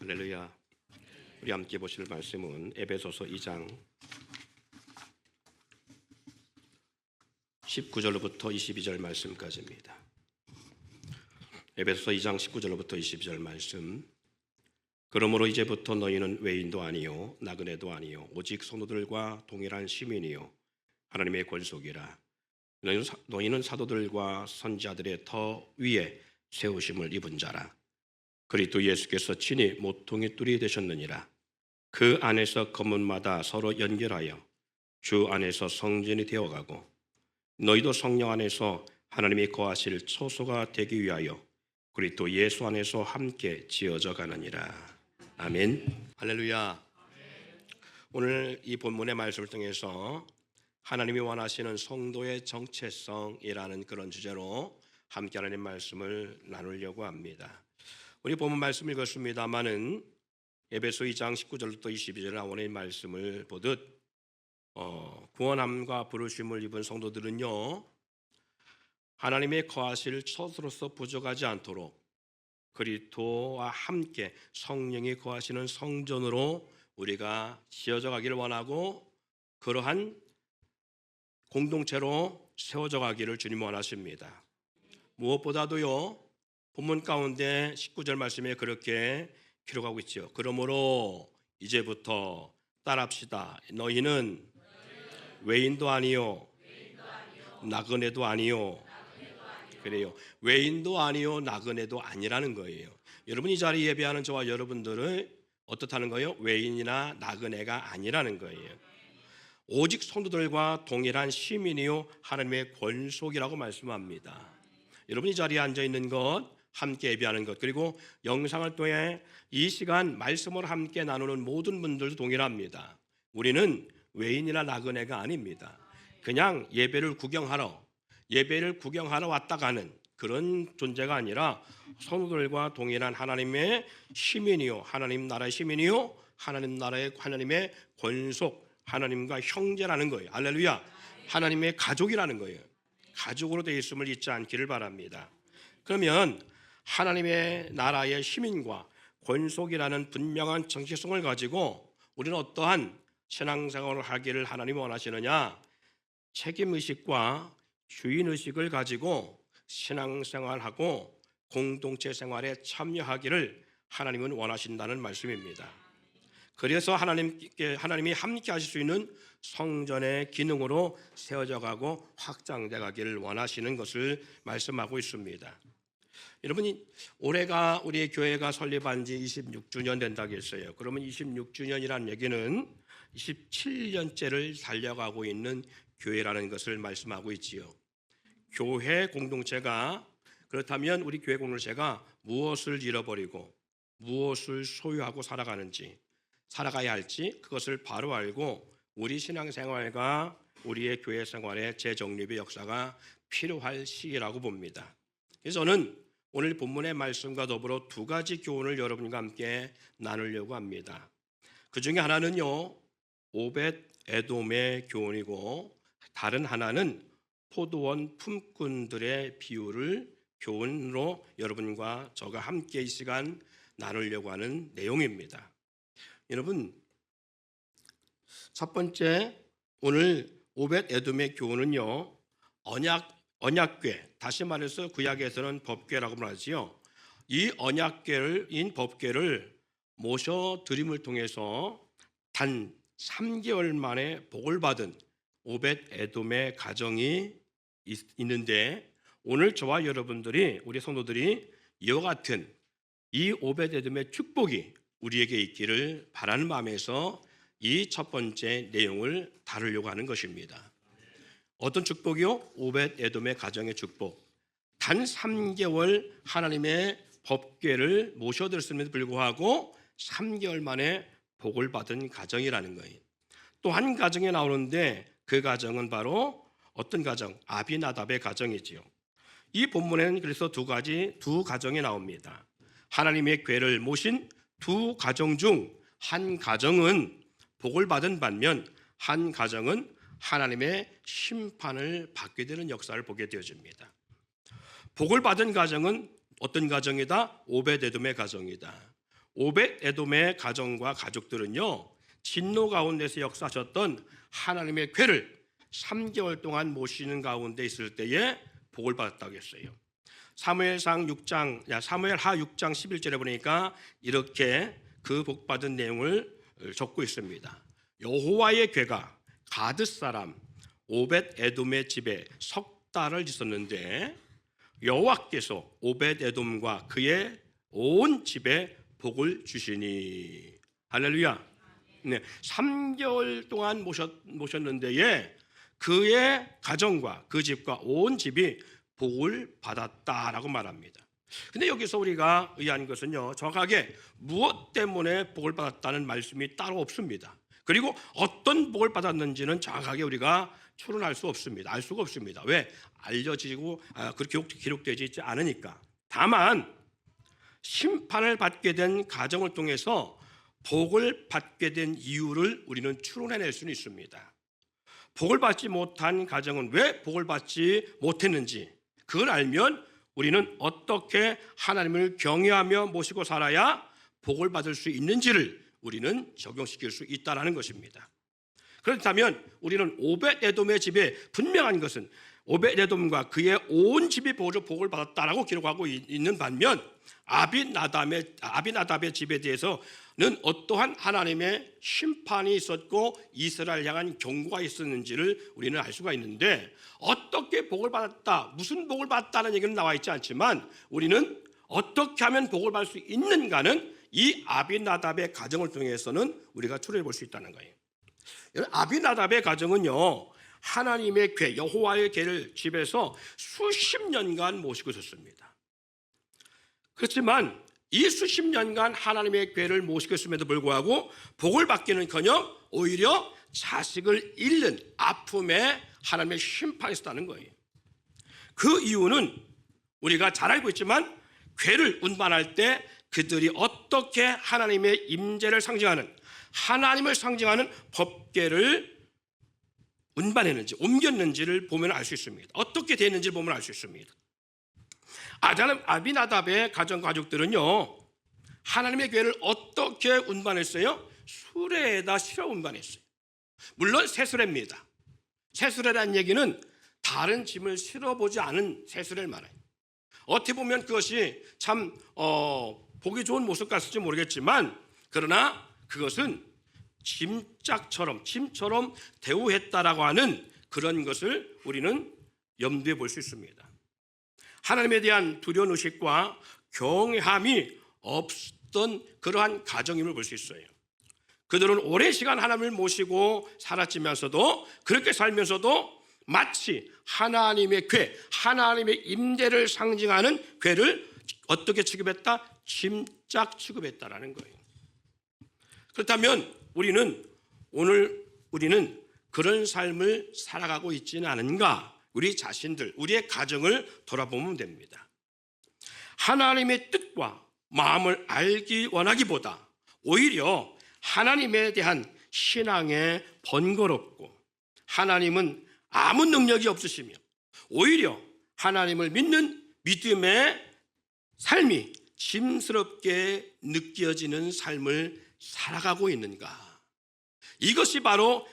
할렐루야. 우리 함께 보실 말씀은 에베소서 2장 19절로부터 22절 말씀까지입니다. 에베소서 2장 19절로부터 22절 말씀. 그러므로 이제부터 너희는 외인도 아니요 나그네도 아니요 오직 성도들과 동일한 시민이요 하나님의 권속이라. 너희는 사도들과 선지자들의 터 위에 세우심을 입은 자라. 그리스도 예수께서 친히 모퉁이 뚫이 되셨느니라. 그 안에서 건물마다 서로 연결하여 주 안에서 성전이 되어가고 너희도 성령 안에서 하나님이 거하실 초소가 되기 위하여 그리스도 예수 안에서 함께 지어져 가느니라. 아멘. 할렐루야. 오늘 이 본문의 말씀을 통해서 하나님이 원하시는 성도의 정체성이라는 그런 주제로 함께 하나님 말씀을 나누려고 합니다. 우리 본문 말씀 읽었습니다마는 에베소 2장 19절부터 22절 나오는 말씀을 보듯 구원함과 부르심을 입은 성도들은요, 하나님의 거하실 처소로서 부족하지 않도록 그리스도와 함께 성령이 거하시는 성전으로 우리가 지어져 가기를 원하고 그러한 공동체로 세워져 가기를 주님 원하십니다. 무엇보다도요, 본문 가운데 19절 말씀에 그렇게 기록하고 있죠. 그러므로 이제부터 따라합시다. 너희는 외인도 아니요 나그네도 아니요. 그래요. 외인도 아니요 나그네도 아니라는 거예요. 여러분 이 자리에 예배하는 저와 여러분들은 어떻다는 거예요? 외인이나 나그네가 아니라는 거예요. 오직 성도들과 동일한 시민이요 하나님의 권속이라고 말씀합니다. 여러분 이 자리에 앉아 있는 것, 함께 예배하는 것, 그리고 영상을 통해 이 시간 말씀을 함께 나누는 모든 분들도 동일합니다. 우리는 외인이나 나그네가 아닙니다. 그냥 예배를 구경하러 왔다 가는 그런 존재가 아니라 성도들과 동일한 하나님의 시민이요, 하나님 나라의 시민이요, 하나님의 권속, 하나님과 형제라는 거예요. 할렐루야. 하나님의 가족이라는 거예요. 가족으로 되어 있음을 잊지 않기를 바랍니다. 그러면 하나님의 나라의 시민과 권속이라는 분명한 정체성을 가지고 우리는 어떠한 신앙생활을 하기를 하나님이 원하시느냐? 책임의식과 주인의식을 가지고 신앙생활하고 공동체 생활에 참여하기를 하나님은 원하신다는 말씀입니다. 그래서 하나님이 함께 하실 수 있는 성전의 기능으로 세워져 가고 확장돼 가기를 원하시는 것을 말씀하고 있습니다. 여러분이 올해가 우리 교회가 설립한 지 26주년 된다고 했어요. 그러면 26주년이라는 얘기는 27년째를 달려가고 있는 교회라는 것을 말씀하고 있지요. 교회 공동체가, 그렇다면 우리 교회 공동체가 무엇을 잃어버리고 무엇을 소유하고 살아가야 할지 그것을 바로 알고 우리 신앙생활과 우리의 교회 생활의 재정립의 역사가 필요할 시기라고 봅니다. 그래서 저는 오늘 본문의 말씀과 더불어 두 가지 교훈을 여러분과 함께 나누려고 합니다. 그 중에 하나는요, 오벳 에돔의 교훈이고 다른 하나는 포도원 품꾼들의 교훈으로 여러분과 저가 함께 이 시간 나누려고 하는 내용입니다. 여러분, 첫 번째 오늘 오벳 에돔의 교훈은요, 언약궤, 다시 말해서 구약에서는 법궤라고 말하지요. 이 언약궤인 법궤를 모셔드림을 통해서 단 3개월 만에 복을 받은 오벳 에돔의 가정이 있는데, 오늘 저와 여러분들이, 우리 성도들이 이와 같은 이 오벳 에돔의 축복이 우리에게 있기를 바라는 마음에서 이 첫 번째 내용을 다루려고 하는 것입니다. 어떤 축복이요? 오벳 에돔의 가정의 축복. 단 3개월 하나님의 법궤를 모셔들었음에도 불구하고 3개월 만에 복을 받은 가정이라는 거예요. 또 한 가정에 나오는데 그 가정은 바로 어떤 가정? 아비나답의 가정이지요. 이 본문에는 그래서 두 가정이 나옵니다. 하나님의 궤를 모신 두 가정 중 한 가정은 복을 받은 반면 한 가정은 하나님의 심판을 받게 되는 역사를 보게 되어집니다. 복을 받은 가정은 어떤 가정이다? 오벳 에돔의 가정이다. 오벳 에돔의 가정과 가족들은요, 진노 가운데서 역사하셨던 하나님의 궤를 3개월 동안 모시는 가운데 있을 때에 복을 받았다고 했어요. 사무엘하 6장 11절에 보니까 이렇게 그 복받은 내용을 적고 있습니다. 여호와의 궤가 가드 사람 오벳 에돔의 집에 석 달을 있었는데 여호와께서 오벳 에돔과 그의 온 집에 복을 주시니. 할렐루야. 네, 3개월 동안 모셨는데에 그의 가정과 그 집과 온 집이 복을 받았다라고 말합니다. 근데 여기서 우리가 의아한 것은요, 정확하게 무엇 때문에 복을 받았다는 말씀이 따로 없습니다. 그리고 어떤 복을 받았는지는 정확하게 우리가 추론할 수 없습니다. 알 수가 없습니다. 왜? 알려지고 그렇게 기록되지 있지 않으니까. 다만 심판을 받게 된 가정을 통해서 복을 받게 된 이유를 우리는 추론해낼 수는 있습니다. 복을 받지 못한 가정은 왜 복을 받지 못했는지, 그걸 알면 우리는 어떻게 하나님을 경외하며 모시고 살아야 복을 받을 수 있는지를 우리는 적용시킬 수 있다는 것입니다. 그렇다면 우리는 오벳 에돔의 집에 분명한 것은 오벳 에돔과 그의 온 집이 복을 받았다라고 기록하고 있는 반면 아비나답의 집에 대해서는 어떠한 하나님의 심판이 있었고 이스라엘 향한 경고가 있었는지를 우리는 알 수가 있는데, 어떻게 복을 받았다, 무슨 복을 받았다는 얘기는 나와 있지 않지만 우리는 어떻게 하면 복을 받을 수 있는가는 이 아비나답의 가정을 통해서는 우리가 추론해 볼 수 있다는 거예요. 아비나답의 가정은요, 하나님의 궤, 여호와의 궤를 집에서 수십 년간 모시고 있었습니다. 그렇지만 이 수십 년간 하나님의 궤를 모시고 있음에도 불구하고 복을 받기는커녕 오히려 자식을 잃는 아픔에 하나님의 심판이 있었다는 거예요. 그 이유는 우리가 잘 알고 있지만 궤를 운반할 때 그들이 어떻게 하나님의 임재를 상징하는, 하나님을 상징하는 법궤를 운반했는지, 옮겼는지를 보면 알 수 있습니다. 어떻게 됐는지를 보면 알 수 있습니다. 아비나답의 가족들은요, 하나님의 궤를 어떻게 운반했어요? 수레에다 실어 운반했어요. 물론 새수레입니다. 새수레라는 얘기는 다른 짐을 실어보지 않은 새수레를 말해요. 어떻게 보면 그것이 참 보기 좋은 모습 같을지 모르겠지만, 그러나 그것은 짐처럼 대우했다라고 하는 그런 것을 우리는 염두에 볼 수 있습니다. 하나님에 대한 두려운 의식과 경외함이 없던 그러한 가정임을 볼 수 있어요. 그들은 오랜 시간 하나님을 모시고 살았지만서도, 그렇게 살면서도 마치 하나님의 궤, 하나님의 임재를 상징하는 궤를 어떻게 취급했다? 짐짝 취급했다라는 거예요. 그렇다면 우리는 그런 삶을 살아가고 있지는 않은가? 우리 자신들, 우리의 가정을 돌아보면 됩니다. 하나님의 뜻과 마음을 알기 원하기보다 오히려 하나님에 대한 신앙에 번거롭고, 하나님은 아무 능력이 없으시며 오히려 하나님을 믿는 믿음의 삶이 짐스럽게 느껴지는 삶을 살아가고 있는가? 이것이 바로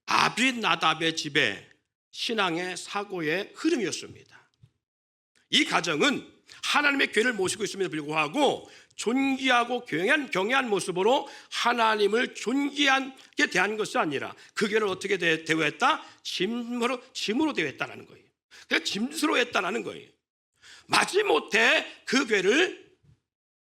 아비나답의 집의 신앙의 사고의 흐름이었습니다. 이 가정은 하나님의 궤를 모시고 있음에도 불구하고 존귀하고 경외한 모습으로 하나님을 존귀하게 대한 것이 아니라 그 궤를 어떻게 대우했다? 짐으로 대우했다는 거예요. 그래서 짐스러워 했다는 거예요. 마지못해 그 궤를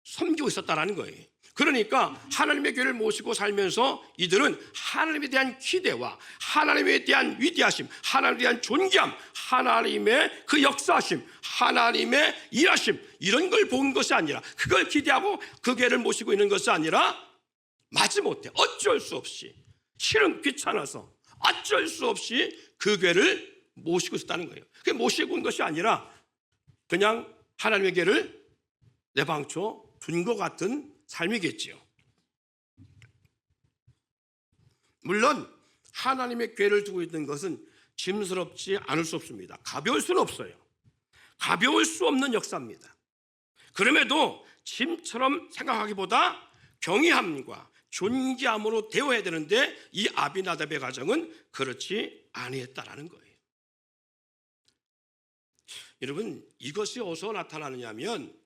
섬기고 있었다는 거예요. 그러니까 하나님의 궤를 모시고 살면서 이들은 하나님에 대한 기대와 하나님에 대한 위대하심, 하나님에 대한 존귀함, 하나님의 그 역사하심, 하나님의 일하심, 이런 걸 본 것이 아니라, 그걸 기대하고 그 궤를 모시고 있는 것이 아니라 마지못해 어쩔 수 없이, 실은 귀찮아서 어쩔 수 없이 그 궤를 모시고 있었다는 거예요. 그게 모시고 온 것이 아니라 그냥 하나님의 궤를 내방쳐 둔 것 같은 삶이겠지요. 물론 하나님의 궤를 두고 있는 것은 짐스럽지 않을 수 없습니다. 가벼울 수는 없어요. 가벼울 수 없는 역사입니다. 그럼에도 짐처럼 생각하기보다 경외함과 존귀함으로 대워야 되는데 이 아비나답의 가정은 그렇지 아니했다라는 거예요. 여러분, 이것이 어디서 나타나느냐면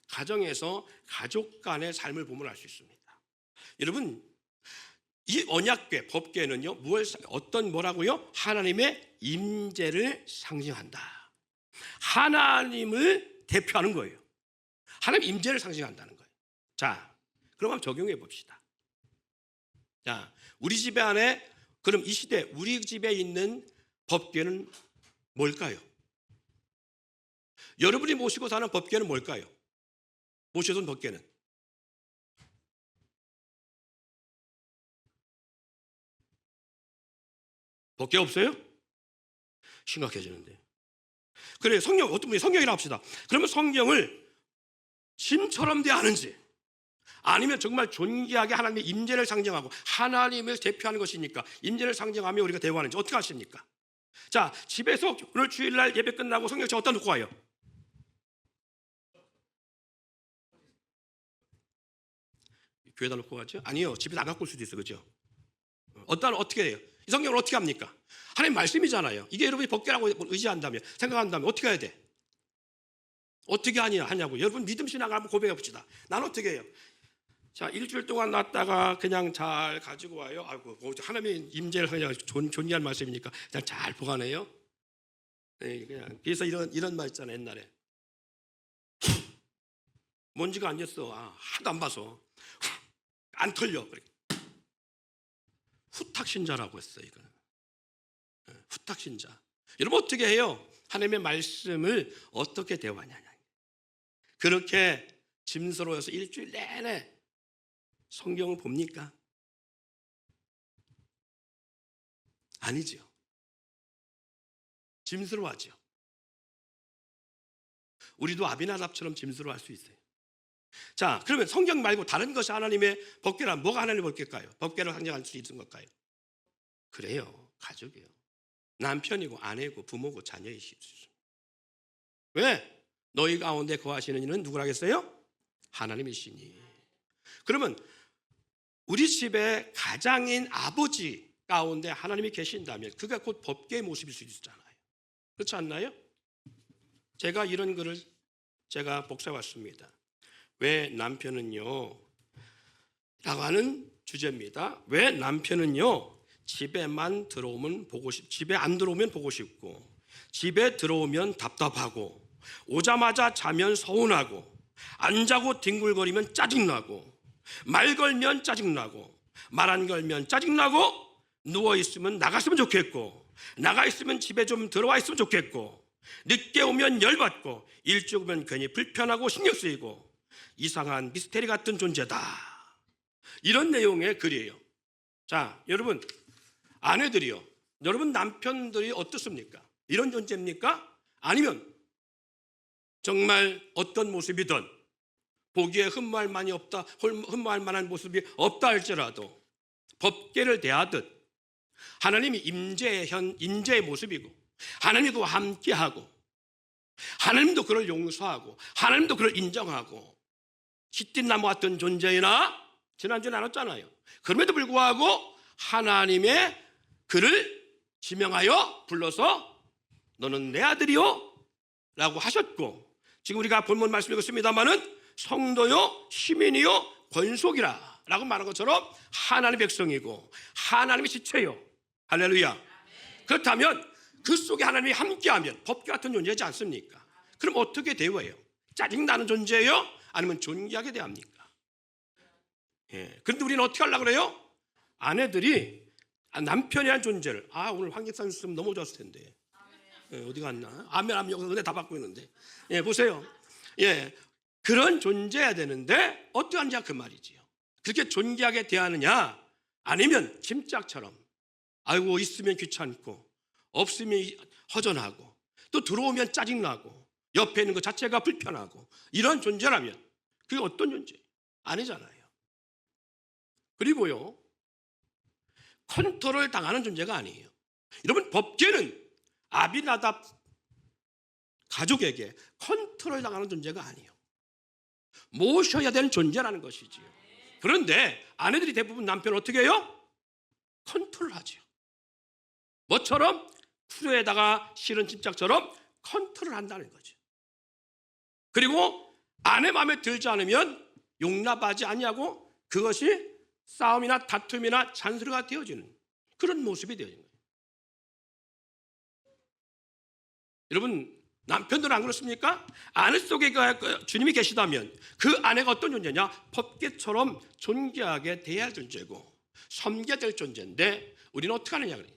가정에서 가족 간의 삶을 보면 알 수 있습니다. 여러분, 이 언약궤, 법궤는요, 뭐라고요? 하나님의 임재를 상징한다. 하나님을 대표하는 거예요. 하나님 임재를 상징한다는 거예요. 자, 그럼 한번 적용해 봅시다. 자, 우리 집에 안에, 그럼 이 시대 우리 집에 있는 법궤는 뭘까요? 여러분이 모시고 사는 법궤는 뭘까요? 모셔둔 법궤는 법궤 없어요? 심각해지는데. 그래, 성경, 어떤 분이 성경이라 합시다. 그러면 성경을 짐처럼 대하는지, 아니면 정말 존귀하게 하나님의 임재를 상징하고 하나님을 대표하는 것이니까 임재를 상징하며 우리가 대화하는지 어떻게 하십니까? 자, 집에서 오늘 주일날 예배 끝나고 성경책 어디다 놓고 와요? 교회에다 놓고 가죠? 아니요, 집에 안 갖고 올 수도 있어, 그죠? 어떻게 해요? 이 성경을 어떻게 합니까? 하나님 말씀이잖아요. 이게 여러분이 법궤라고 의지한다면, 생각한다면 어떻게 해야 돼? 어떻게 하냐고. 여러분 믿음 신앙을 한번 고백해 봅시다. 난 어떻게 해요? 자, 일주일 동안 놨다가 그냥 잘 가지고 와요. 아이고, 하나님의 임재를 그냥 존귀한 말씀이니까 그냥 잘 보관해요. 네, 그냥 그래서 이런 말 있잖아요, 옛날에. 먼지가 안 졌어. 하도 안 봐서 안 털려. 후탁신자라고 했어요. 이거는 후탁신자. 여러분 어떻게 해요? 하나님의 말씀을 어떻게 대화하냐. 그렇게 짐스러워서 일주일 내내 성경을 봅니까? 아니죠. 짐스러워하죠. 우리도 아비나답처럼 짐스러워할 수 있어요. 자, 그러면 성경 말고 다른 것이 하나님의 법궤란 뭐가 하나님의 법궤일까요? 법궤를 상징할 수 있는 걸까요? 그래요, 가족이에요. 남편이고 아내고 부모고 자녀이실 수 있습니다. 왜? 너희 가운데 거하시는 이는 누구라겠어요? 하나님이시니. 그러면 우리 집에 가장인 아버지 가운데 하나님이 계신다면 그가 곧 법궤의 모습일 수 있잖아요. 그렇지 않나요? 제가 이런 글을 제가 복사해왔습니다. 왜 남편은요? 라고 하는 주제입니다. 왜 남편은요? 집에만 들어오면 집에 안 들어오면 보고 싶고, 집에 들어오면 답답하고, 오자마자 자면 서운하고, 안 자고 뒹굴거리면 짜증나고, 말 걸면 짜증나고, 말 안 걸면 짜증나고, 누워있으면 나갔으면 좋겠고, 나가 있으면 집에 좀 들어와 있으면 좋겠고, 늦게 오면 열받고, 일찍 오면 괜히 불편하고 신경 쓰이고, 이상한 미스테리 같은 존재다. 이런 내용의 글이에요. 자, 여러분 아내들이요, 여러분 남편들이 어떻습니까? 이런 존재입니까? 아니면 정말 어떤 모습이든 보기에 흠모할 만한 모습이 없다 할지라도 법궤를 대하듯 하나님이 임재의 모습이고, 하나님도 함께하고, 하나님도 그를 용서하고, 하나님도 그를 인정하고, 시띠나무 같은 존재이나 지난주에 나눴잖아요. 그럼에도 불구하고 하나님의 그를 지명하여 불러서 너는 내 아들이요 라고 하셨고, 지금 우리가 본문 말씀 읽었습니다마는 성도요 시민이요 권속이라 라고 말한 것처럼 하나님의 백성이고 하나님의 지체요. 할렐루야. 그렇다면 그 속에 하나님이 함께하면 법궤 같은 존재이지 않습니까? 그럼 어떻게 대화해요? 짜증나는 존재예요? 아니면 존귀하게 대합니까? 예. 그런데 우리는 어떻게 하려고 그래요? 아내들이 남편이란 존재를, 오늘 황 집사님 있으면 너무 좋았을 텐데. 예, 어디 갔나? 아멘 여기서 은혜 다 받고 있는데. 예, 보세요. 예, 그런 존재여야 되는데 어떻게 하느냐 그 말이지요. 그렇게 존귀하게 대하느냐, 아니면 짐짝처럼 아이고 있으면 귀찮고 없으면 허전하고 또 들어오면 짜증나고 옆에 있는 것 자체가 불편하고 이런 존재라면 그게 어떤 존재? 아니잖아요. 그리고요, 컨트롤 당하는 존재가 아니에요. 여러분 법궤는 아비나답 가족에게 컨트롤 당하는 존재가 아니에요. 모셔야 되는 존재라는 것이지요. 그런데 아내들이 대부분 남편을 어떻게 해요? 컨트롤하죠. 뭐처럼? 풀에다가 실은 침착처럼 컨트롤한다는 거죠. 그리고 아내 마음에 들지 않으면 용납하지 아니하고 그것이 싸움이나 다툼이나 잔소리가 되어지는 그런 모습이 되어지는 거예요. 여러분, 남편들은 안 그렇습니까? 아내 속에 주님이 계시다면 그 아내가 어떤 존재냐? 법궤처럼 존귀하게 대해야 할 존재고 섬겨야 될 존재인데 우리는 어떻게 하느냐 그래요.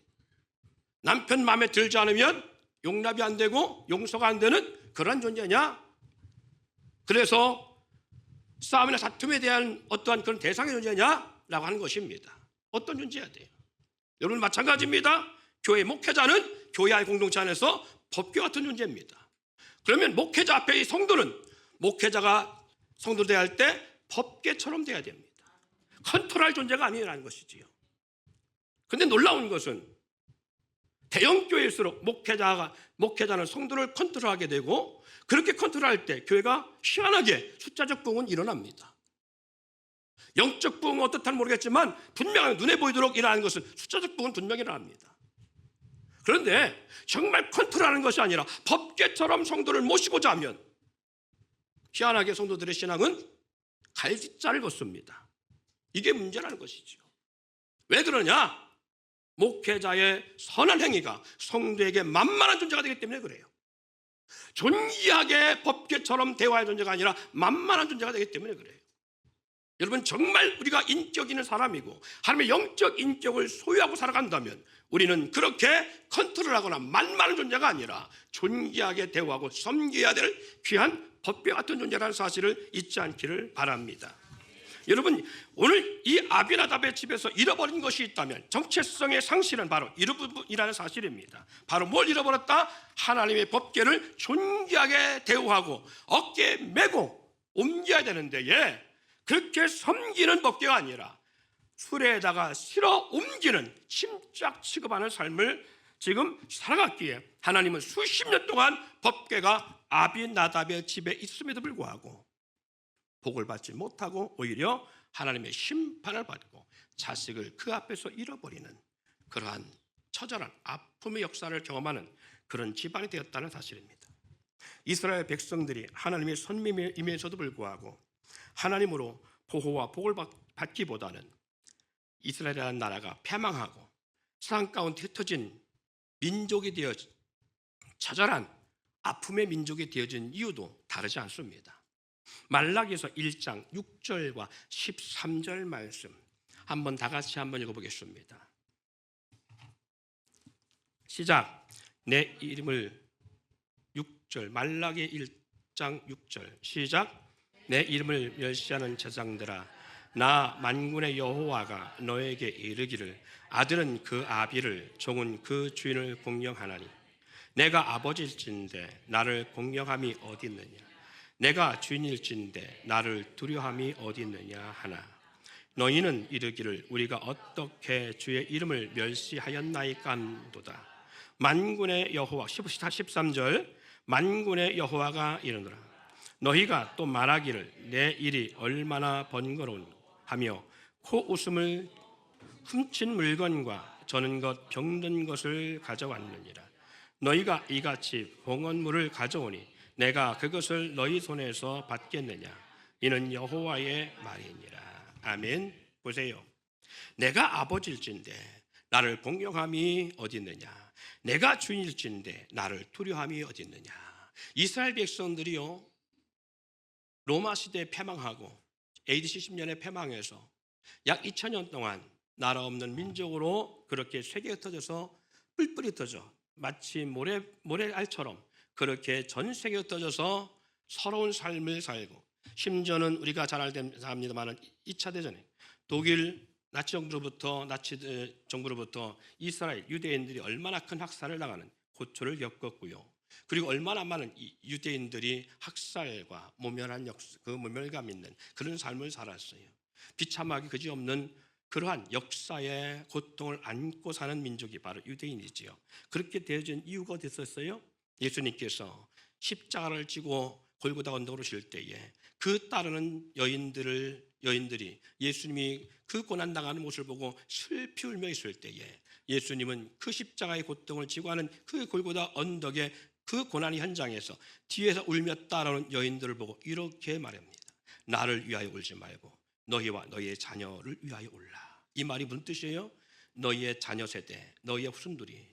남편 마음에 들지 않으면 용납이 안 되고 용서가 안 되는 그런 존재냐? 그래서 싸움이나 다툼에 대한 어떠한 그런 대상의 존재냐라고 하는 것입니다. 어떤 존재여야 돼요? 여러분 마찬가지입니다. 교회 목회자는 교회 안 공동체 안에서 법궤 같은 존재입니다. 그러면 목회자 앞에 이 성도는 목회자가 성도 대할 때 법궤처럼 돼야 됩니다. 컨트롤할 존재가 아니라는 것이지요. 그런데 놀라운 것은 대형 교회일수록 목회자는 성도를 컨트롤하게 되고 그렇게 컨트롤할 때 교회가 희한하게 숫자적 부흥은 일어납니다. 영적 부흥은 어떻다는 모르겠지만 분명히 눈에 보이도록 일어나는 것은 숫자적 부흥은 분명히 일어납니다. 그런데 정말 컨트롤하는 것이 아니라 법궤처럼 성도를 모시고자 하면 희한하게 성도들의 신앙은 갈짓자를 걷습니다. 이게 문제라는 것이죠. 왜 그러냐? 목회자의 선한 행위가 성도에게 만만한 존재가 되기 때문에 그래요. 존귀하게 법궤처럼 대화의 존재가 아니라 만만한 존재가 되기 때문에 그래요. 여러분 정말 우리가 인격 있는 사람이고 하나님의 영적 인격을 소유하고 살아간다면 우리는 그렇게 컨트롤하거나 만만한 존재가 아니라 존귀하게 대우하고 섬겨야 될 귀한 법궤 같은 존재라는 사실을 잊지 않기를 바랍니다. 여러분 오늘 이 아비나답의 집에서 잃어버린 것이 있다면 정체성의 상실은 바로 이 부분이라는 사실입니다. 바로 뭘 잃어버렸다? 하나님의 법궤를 존귀하게 대우하고 어깨에 메고 옮겨야 되는데 그렇게 섬기는 법궤가 아니라 수레에다가 실어 옮기는 침짝 취급하는 삶을 지금 살아갔기에 하나님은 수십 년 동안 법궤가 아비나답의 집에 있음에도 불구하고 복을 받지 못하고 오히려 하나님의 심판을 받고 자식을 그 앞에서 잃어버리는 그러한 처절한 아픔의 역사를 경험하는 그런 집안이 되었다는 사실입니다. 이스라엘 백성들이 하나님의 선임에서도 불구하고 하나님으로 보호와 복을 받기보다는 이스라엘이라는 나라가 패망하고 세상 가운데 흩어진 민족이 되어 처절한 아픔의 민족이 되어진 이유도 다르지 않습니다. 말라기서 1장 6절과 13절 말씀 한번 다 같이 한번 읽어보겠습니다. 시작. 내 이름을 6절 말라기 1장 6절 시작. 내 이름을 멸시하는 제장들아 나 만군의 여호와가 너에게 이르기를 아들은 그 아비를 종은 그 주인을 공경하나니 내가 아버지일진데 나를 공경함이 어디 있느냐 내가 주인일진데 나를 두려함이 어디 있느냐 하나 너희는 이르기를 우리가 어떻게 주의 이름을 멸시하였나이까 한도다. 만군의 여호와 13절 만군의 여호와가 이르노라 너희가 또 말하기를 내 일이 얼마나 번거로운 하며 코웃음을 훔친 물건과 저는 것 병든 것을 가져왔느니라. 너희가 이같이 봉헌물을 가져오니 내가 그것을 너희 손에서 받겠느냐 이는 여호와의 말이니라. 아멘. 보세요. 내가 아버지일진데 나를 공경함이 어디 있느냐 내가 주인일진데 나를 두려함이 어디 있느냐. 이스라엘 백성들이요 로마 시대에 패망하고 AD 70년에 패망해서 약 2000년 동안 나라 없는 민족으로 그렇게 세계에 흩어져서 뿔뿔이 흩어져 마치 모래알처럼 그렇게 전 세계에 흩어져서 서러운 삶을 살고 심지어는 우리가 잘 압니다만 2차 대전에 독일 나치 정부로부터 이스라엘 유대인들이 얼마나 큰 학살을 당하는 고초를 겪었고요. 그리고 얼마나 많은 유대인들이 학살과 모멸한 그 모멸감 있는 그런 삶을 살았어요. 비참하기 그지없는 그러한 역사의 고통을 안고 사는 민족이 바로 유대인이지요. 그렇게 되어진 이유가 어디 있었어요? 예수님께서 십자가를 지고 골고다 언덕으로 오실 때에 그 따르는 여인들이 예수님이 그 고난당하는 모습을 보고 슬피 울며 있을 때에 예수님은 그 십자가의 고통을 지고 하는 그 골고다 언덕의 그 고난의 현장에서 뒤에서 울며 따라오는 여인들을 보고 이렇게 말합니다. 나를 위하여 울지 말고 너희와 너희의 자녀를 위하여 울라. 이 말이 무슨 뜻이에요? 너희의 자녀 세대, 너희의 후손들이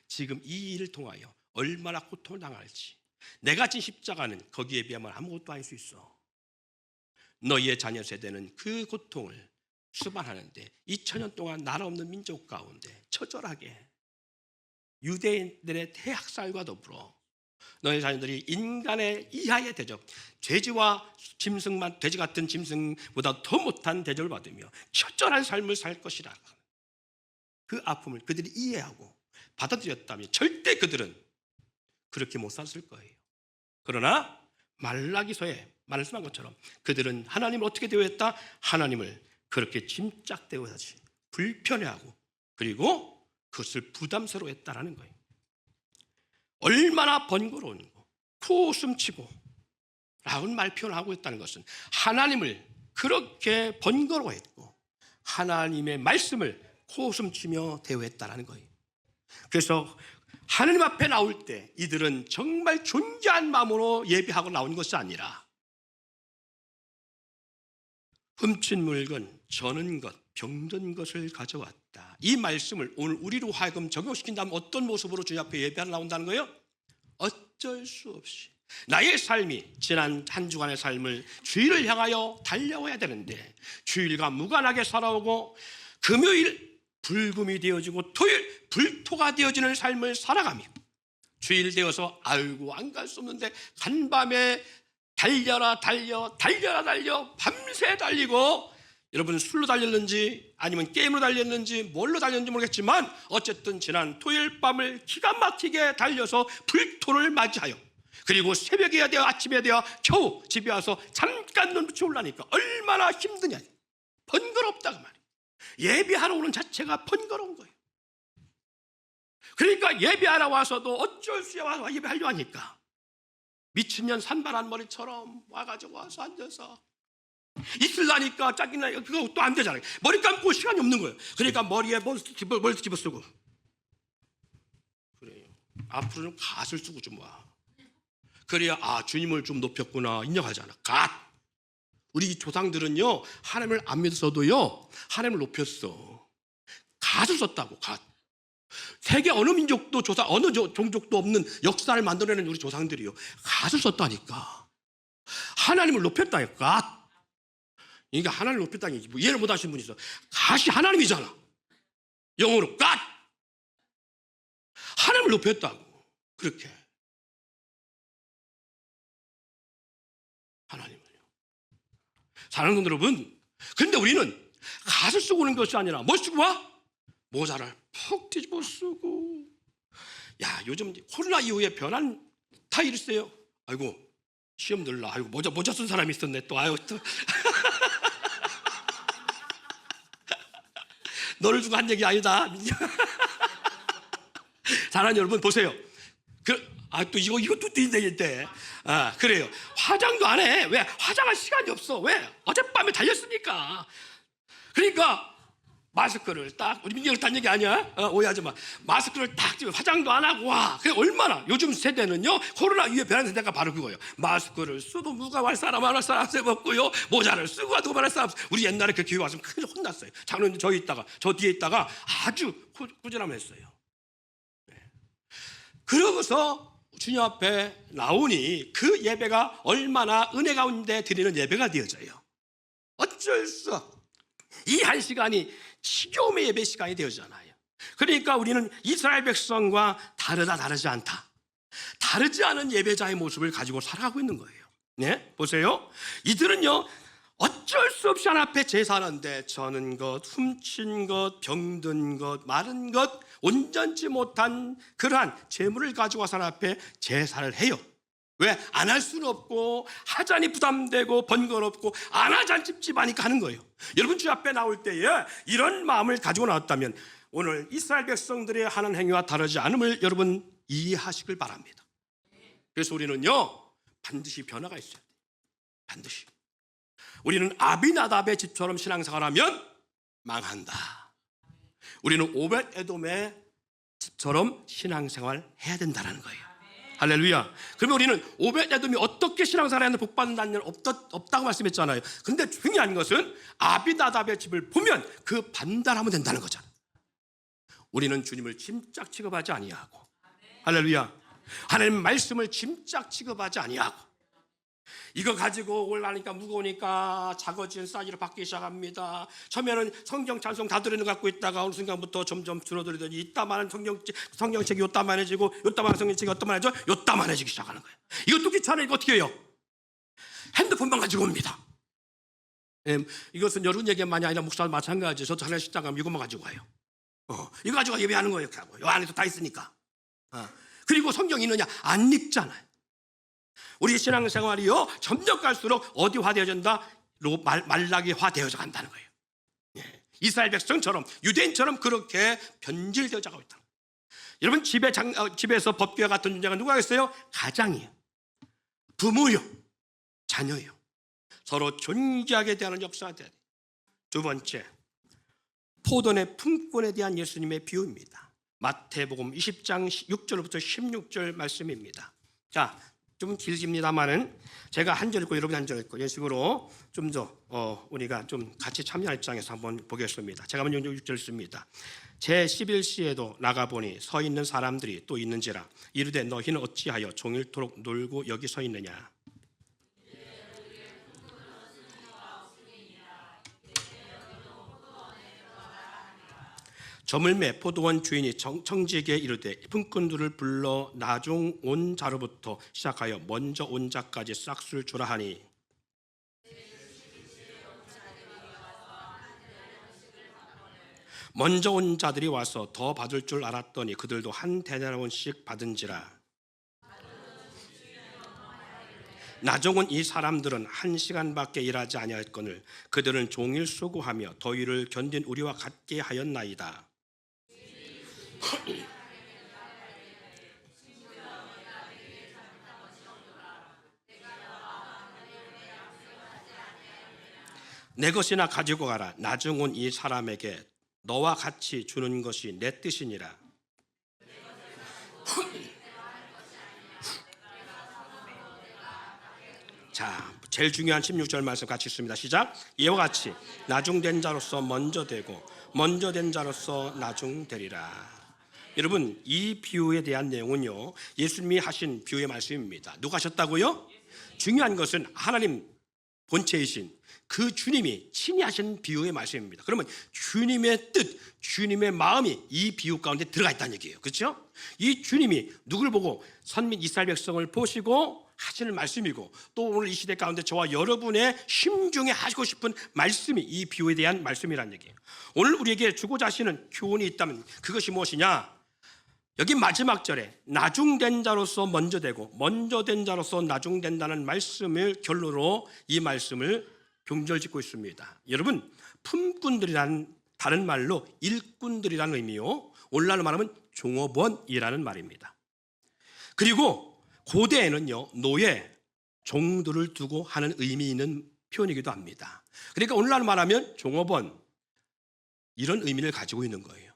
지금 이 일을 통하여 얼마나 고통을 당할지, 내가 진 십자가는 거기에 비하면 아무것도 아닐 수 있어. 너희의 자녀 세대는 그 고통을 수반하는데 2000년 동안 나라 없는 민족 가운데 처절하게 유대인들의 대학살과 더불어 너희 자녀들이 인간의 이하의 대접, 돼지와 짐승만, 돼지 같은 짐승보다 더 못한 대접을 받으며 처절한 삶을 살 것이라. 그 아픔을 그들이 이해하고 받아들였다면 절대 그들은 그렇게 못 살았을 거예요. 그러나 말라기서에 말씀한 것처럼 그들은 하나님을 어떻게 대우했다? 하나님을 그렇게 짐짝대우하지 불편해하고 그리고 그것을 부담스러워했다라는 거예요. 얼마나 번거로운 거, 코웃음치고 라는 말 표현하고 있다는 것은 하나님을 그렇게 번거로워했고 하나님의 말씀을 코웃음치며 대우했다라는 거예요. 그래서 하나님 앞에 나올 때 이들은 정말 존귀한 마음으로 예배하고 나온 것이 아니라 훔친 물건, 저는 것, 병든 것을 가져왔다. 이 말씀을 오늘 우리로 하여금 적용시킨다면 어떤 모습으로 주님 앞에 예배하러 나온다는 거예요? 어쩔 수 없이 나의 삶이 지난 한 주간의 삶을 주일을 향하여 달려와야 되는데 주일과 무관하게 살아오고 금요일 불금이 되어지고 토요일 불토가 되어지는 삶을 살아가며 주일 되어서 아이고 안 갈 수 없는데 간밤에 달려 밤새 달리고 여러분 술로 달렸는지 아니면 게임으로 달렸는지 뭘로 달렸는지 모르겠지만 어쨌든 지난 토요일 밤을 기가 막히게 달려서 불토를 맞이하여 그리고 새벽이야 되어 아침에 되어 겨우 집에 와서 잠깐 눈 붙여 올라니까 얼마나 힘드냐. 번거롭다고 말이에요. 예배하러 오는 자체가 번거로운 거예요. 그러니까 예배하러 와서도 어쩔 수 없이 와서 예배하려고 하니까 미친년 산발한 머리처럼 와가지고 와서 앉아서 있으려니까 짜증나. 그거 또 안 되잖아요. 머리 감고 시간이 없는 거예요. 그러니까 머리에 뭘 집어쓰고 그래요. 앞으로는 갓을 쓰고 좀 와. 그래야 주님을 좀 높였구나 인정하잖아. 갓. 우리 조상들은요 하나님을 안 믿어서도요 하나님을 높였어. 갓을 썼다고. 갓. 세계 어느 민족도 어느 종족도 없는 역사를 만들어내는 우리 조상들이요 갓을 썼다니까. 하나님을 높였다니까. 갓. 그러니까 하나님을 높였다니 뭐 이해를 못 하시는 분이 있어. 갓이 하나님이잖아. 영어로 갓. 하나님을 높였다고. 그렇게 하나님을요. 사랑하는 분들 여러분, 그런데 우리는 갓을 쓰고 오는 것이 아니라 뭘 쓰고 와? 모자를 푹 뒤집어 쓰고. 야, 요즘 코로나 이후에 변한 스타일 있어요. 아이고 시험 들라. 아이고 모자 쓴 사람이 있었네 또. 아이고 또. 너를 두고 한 얘기 아니다. 사랑하는 여러분 보세요. 또 이것도 되겠대. 그래요. 화장도 안 해. 왜? 화장할 시간이 없어. 왜? 어젯밤에 달렸으니까. 그러니까 마스크를 딱, 우리 민경을 딴 얘기 아니야? 오해하지 마. 마스크를 딱 찍어 화장도 안 하고 와. 그게 얼마나 요즘 세대는요 코로나 이후에 변한 세대가 바로 그거예요. 마스크를 쓰도 누가 할 사람 안 할 사람 없고요. 모자를 쓰고 와도 말 할 사람 없어요. 우리 옛날에 그 교회 왔으면 큰일 혼났어요. 장로님 저 뒤에 있다가 아주 꾸준함했어요. 그러고서 주님 앞에 나오니 그 예배가 얼마나 은혜 가운데 드리는 예배가 되어져요. 어쩔 수 없어. 이 한 시간이 지겨움의 예배 시간이 되어지잖아요. 그러니까 우리는 이스라엘 백성과 다르지 않다. 다르지 않은 예배자의 모습을 가지고 살아가고 있는 거예요. 네? 보세요. 이들은요 어쩔 수 없이 하나님 앞에 제사하는데 저는 것, 훔친 것, 병든 것, 마른 것, 온전치 못한 그러한 재물을 가지고 와서 하나님 앞에 제사를 해요. 왜? 안 할 수는 없고 하자니 부담되고 번거롭고 안 하자니 찝찝하니까 하는 거예요. 여러분 주 앞에 나올 때에 이런 마음을 가지고 나왔다면 오늘 이스라엘 백성들의 하는 행위와 다르지 않음을 여러분 이해하시길 바랍니다. 그래서 우리는요 반드시 변화가 있어야 돼. 반드시. 우리는 아비나답의 집처럼 신앙생활하면 망한다. 우리는 오벳에돔의 집처럼 신앙생활 해야 된다는 거예요. 할렐루야. 그러면 우리는 오벳에돔이 어떻게 신앙생활 하는데 복받는다는 일 없다고 말씀했잖아요. 그런데 중요한 것은 아비나답의 집을 보면 그 반대하면 된다는 거잖아요. 우리는 주님을 짐짝 취급하지 아니하고, 할렐루야, 하나님 말씀을 짐짝 취급하지 아니하고, 이거 가지고 올라니까 무거우니까 작아진 사이즈로 받기 시작합니다. 처음에는 성경 찬송 다 들어있는 거 갖고 있다가 어느 순간부터 점점 줄어들더니 이따만한 성경책이 요따만해지고, 요따만한 성경책이 요따만해져 요따만해지기 시작하는 거예요. 이것도 귀찮아요. 이거 어떻게 해요? 핸드폰만 가지고 옵니다. 이것은 여러분 얘기만이 아니라 목사도 마찬가지예요. 저도 하나 식당 가면 이것만 가지고 와요. 이거 가지고 예배하는 거예요. 이렇게 하고. 이 안에도 다 있으니까. 그리고 성경 있느냐? 안 읽잖아요. 우리 신앙생활이요, 점점 갈수록 어디화되어진다? 말라기화 되어져 간다는 거예요. 이스라엘 백성처럼, 유대인처럼 그렇게 변질되어져 가고 있다. 여러분, 집에서 법궤와 같은 존재가 누가 있어요? 가장이에요. 부모요. 자녀요. 서로 존귀하게 대하는 역사가 돼야 돼요. 두 번째, 포도의 품꾼에 대한 예수님의 비유입니다. 마태복음 20장 6절부터 16절 말씀입니다. 자, 좀 길집니다만은 제가 한 절 읽고 여러분이 한 절 읽고 이런 식으로 좀 더 우리가 좀 같이 참여할 입장에서 한번 보겠습니다. 제가 먼저 6절 읽습니다. 제 11시에도 나가보니 서 있는 사람들이 또 있는지라 이르되 너희는 어찌하여 종일토록 놀고 여기 서 있느냐. 저물매 포도원 주인이 청지기에 이르되 품꾼들을 불러 나중 온 자로부터 시작하여 먼저 온 자까지 싹술 주라 하니, 먼저 온 자들이 와서 더 받을 줄 알았더니 그들도 한 데나리온씩 받은지라. 나중은 이 사람들은 1시간밖에 일하지 아니하였거늘 그들은 종일 수고하며 더위를 견딘 우리와 같게 하였나이다. 내 것이나 가지고 가라. 나중 온 이 사람에게 너와 같이 주는 것이 내 뜻이니라. 자, 제일 중요한 16절 말씀 같이 읽습니다. 시작. 이와 같이 나중된 자로서 먼저 되고 먼저 된 자로서 나중되리라. 여러분, 이 비유에 대한 내용은요, 예수님이 하신 비유의 말씀입니다. 누가 하셨다고요? 중요한 것은 하나님 본체이신 그 주님이 친히 하신 비유의 말씀입니다. 그러면 주님의 뜻, 주님의 마음이 이 비유 가운데 들어가 있다는 얘기예요. 그렇죠? 이 주님이 누굴 보고 선민 이스라엘 백성을 보시고 하시는 말씀이고, 또 오늘 이 시대 가운데 저와 여러분의 심중에 하시고 싶은 말씀이 이 비유에 대한 말씀이라는 얘기예요. 오늘 우리에게 주고자 하시는 교훈이 있다면 그것이 무엇이냐? 여기 마지막 절에 나중된 자로서 먼저 되고 먼저 된 자로서 나중된다는 말씀을 결론으로 이 말씀을 병절짓고 있습니다. 여러분, 품꾼들이란 다른 말로 일꾼들이라는 의미요, 오늘날로 말하면 종업원이라는 말입니다. 그리고 고대에는요, 노예, 종들을 두고 하는 의미 있는 표현이기도 합니다. 그러니까 오늘날로 말하면 종업원, 이런 의미를 가지고 있는 거예요.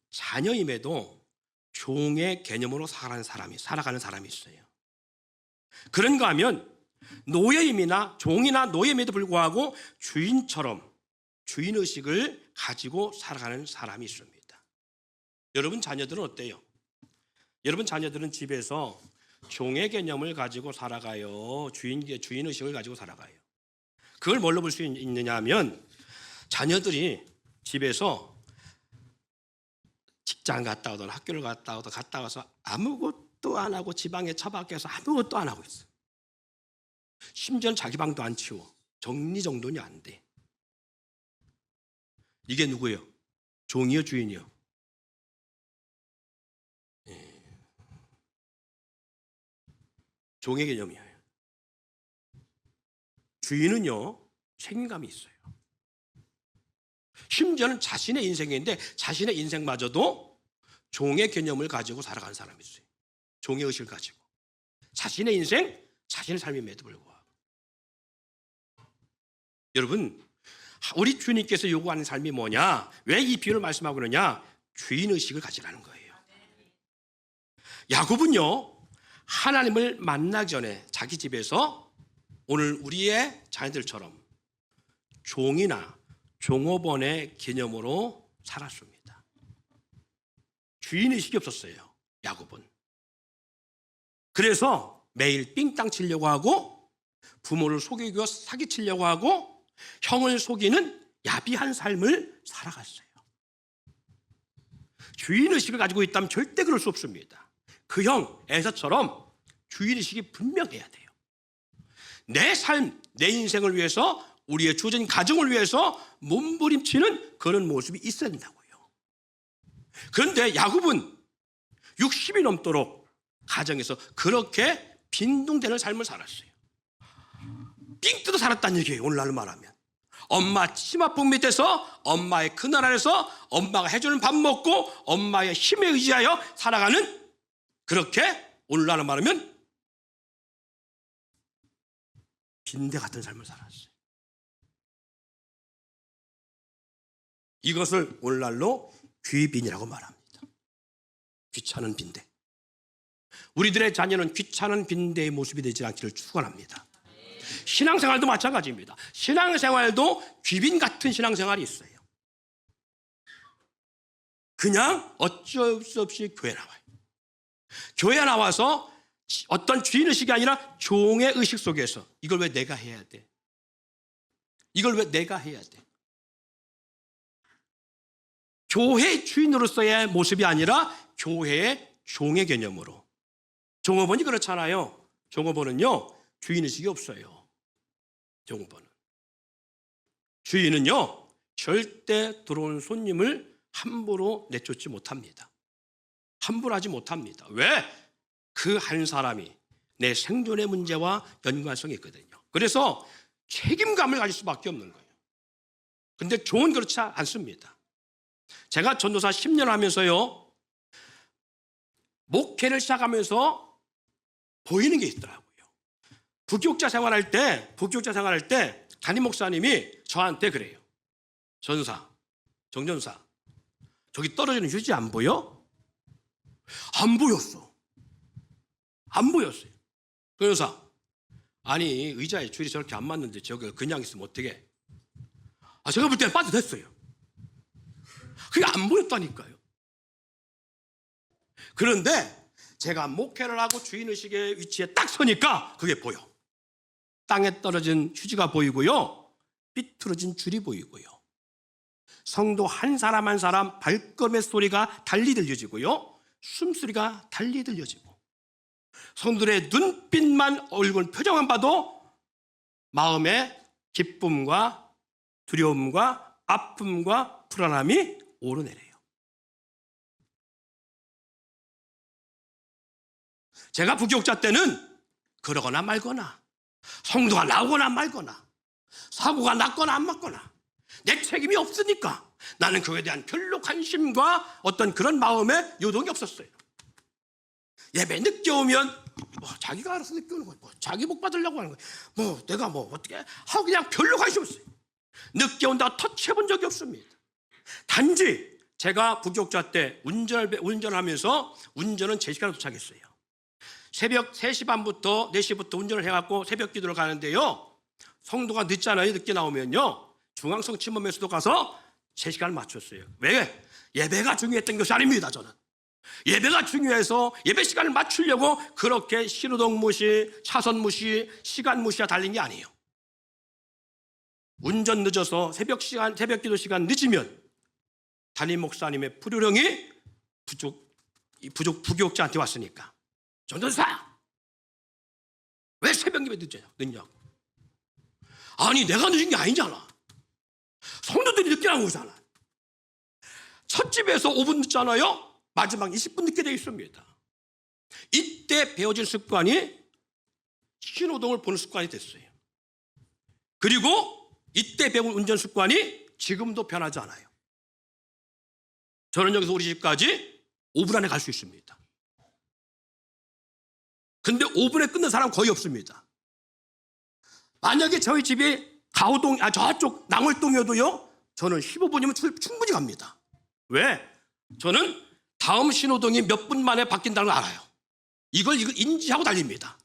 자녀임에도 종의 개념으로 살아가는 사람이 있어요. 그런가 하면 노예임이나 종이나 노예임에도 불구하고 주인처럼 주인의식을 가지고 살아가는 사람이 있습니다. 여러분 자녀들은 어때요? 여러분 자녀들은 집에서 종의 개념을 가지고 살아가요? 주인의식을 가지고 살아가요? 그걸 뭘로 볼 수 있느냐 하면, 자녀들이 집에서 직장 갔다 오든 학교를 갔다 와서 아무것도 안 하고 지방에 처박혀서 아무것도 안 하고 있어. 심지어는 자기 방도 안 치워. 정리정돈이 안 돼. 이게 누구예요? 종이요, 주인이요? 종의 개념이에요. 주인은요, 책임감이 있어요. 심지어는 자신의 인생인데 자신의 인생마저도 종의 개념을 가지고 살아가는 사람이 있어요. 종의 의식을 가지고 자신의 인생, 자신의 삶임에도 불구하고 여러분, 우리 주님께서 요구하는 삶이 뭐냐? 왜 이 비유를 말씀하고 그러냐? 주인의식을 가지라는 거예요. 야곱은요, 하나님을 만나기 전에 자기 집에서 오늘 우리의 자녀들처럼 종이나 종업원의 개념으로 살았습니다. 주인의식이 없었어요, 야곱은. 그래서 매일 삥땅 치려고 하고 부모를 속이고 사기치려고 하고 형을 속이는 야비한 삶을 살아갔어요. 주인의식을 가지고 있다면 절대 그럴 수 없습니다. 그 형 에서처럼 주인의식이 분명해야 돼요. 내 삶, 내 인생을 위해서, 우리의 주어진 가정을 위해서 몸부림치는 그런 모습이 있어야 된다고요. 그런데 야곱은 60이 넘도록 가정에서 그렇게 빈둥대는 삶을 살았어요. 삥 뜯어 살았다는 얘기예요, 오늘날로 말하면. 엄마 치마폭 밑에서, 엄마의 그늘 아래서 엄마가 해주는 밥 먹고 엄마의 힘에 의지하여 살아가는, 그렇게 오늘날로 말하면 빈대 같은 삶을 살았어요. 이것을 오늘날로 귀빈이라고 말합니다. 귀찮은 빈대. 우리들의 자녀는 귀찮은 빈대의 모습이 되지 않기를 축원합니다. 신앙생활도 마찬가지입니다. 신앙생활도 귀빈 같은 신앙생활이 있어요. 그냥 어쩔 수 없이 교회 나와요. 교회 나와서 어떤 주인의식이 아니라 종의 의식 속에서 이걸 왜 내가 해야 돼? 이걸 왜 내가 해야 돼? 교회 주인으로서의 모습이 아니라 교회의 종의 개념으로. 종업원이 그렇잖아요. 종업원은요, 주인의식이 없어요. 종업원은. 주인은요, 절대 들어온 손님을 함부로 내쫓지 못합니다. 함부로 하지 못합니다. 왜? 그 한 사람이 내 생존의 문제와 연관성이 있거든요. 그래서 책임감을 가질 수밖에 없는 거예요. 근데 종은 그렇지 않습니다. 제가 전도사 10년 하면서요, 목회를 시작하면서 보이는 게 있더라고요. 부교육자 생활할 때 담임 목사님이 저한테 그래요. 전사, 정전사, 저기 떨어지는 휴지 안 보여? 안 보였어. 안 보였어요. 변호사, 아니 의자에 줄이 저렇게 안 맞는데 저걸 그냥 있으면 어떻게? 제가 볼 때는 빠져됐어요. 그게 안 보였다니까요. 그런데 제가 목회를 하고 주인의식의 위치에 딱 서니까 그게 보여. 땅에 떨어진 휴지가 보이고요, 삐뚤어진 줄이 보이고요, 성도 한 사람 한 사람 발걸음의 소리가 달리 들려지고요, 숨소리가 달리 들려지고, 성도들의 눈빛만, 얼굴 표정만 봐도 마음의 기쁨과 두려움과 아픔과 불안함이 오르내려요. 제가 부교육자 때는 그러거나 말거나, 성도가 나오거나 말거나, 사고가 났거나 안 났거나 내 책임이 없으니까 나는 그거에 대한 별로 관심과 어떤 그런 마음의 요동이 없었어요. 예배 늦게 오면 자기가 알아서 늦게 오는 거예요. 자기 복 받으려고 하는 거예요. 내가 어떻게 하고 그냥 별로 관심 없어요. 늦게 온다고 터치해본 적이 없습니다. 단지 제가 부교육자 때 운전하면서, 운전은 제 시간에 도착했어요. 새벽 3시 반부터 4시부터 운전을 해갖고 새벽 기도를 가는데요, 성도가 늦잖아요. 늦게 나오면요, 중앙성 침범에서도 가서 제 시간을 맞췄어요. 왜? 예배가 중요했던 것이 아닙니다. 저는 예배가 중요해서 예배 시간을 맞추려고 그렇게 신호등 무시, 차선 무시, 시간 무시가 달린 게 아니에요. 운전 늦어서 새벽 기도 시간 늦으면 담임 목사님의 불효령이 부교육자한테 왔으니까, 전도사 왜 새벽 예배 늦냐고. 아니 내가 늦은 게 아니잖아. 성도들이 늦게 나온 거잖아. 첫 집에서 5분 늦잖아요. 마지막 20분 늦게 되어 있습니다. 이때 배워진 습관이 신호등을 보는 습관이 됐어요. 그리고 이때 배운 운전 습관이 지금도 변하지 않아요. 저는 여기서 우리 집까지 5분 안에 갈 수 있습니다. 근데 5분에 끊는 사람 거의 없습니다. 만약에 저희 집이 가오동, 저쪽 낭월동이어도요, 저는 15분이면 충분히 갑니다. 왜? 저는 다음 신호등이 몇 분 만에 바뀐다는 걸 알아요. 이걸 인지하고 달립니다.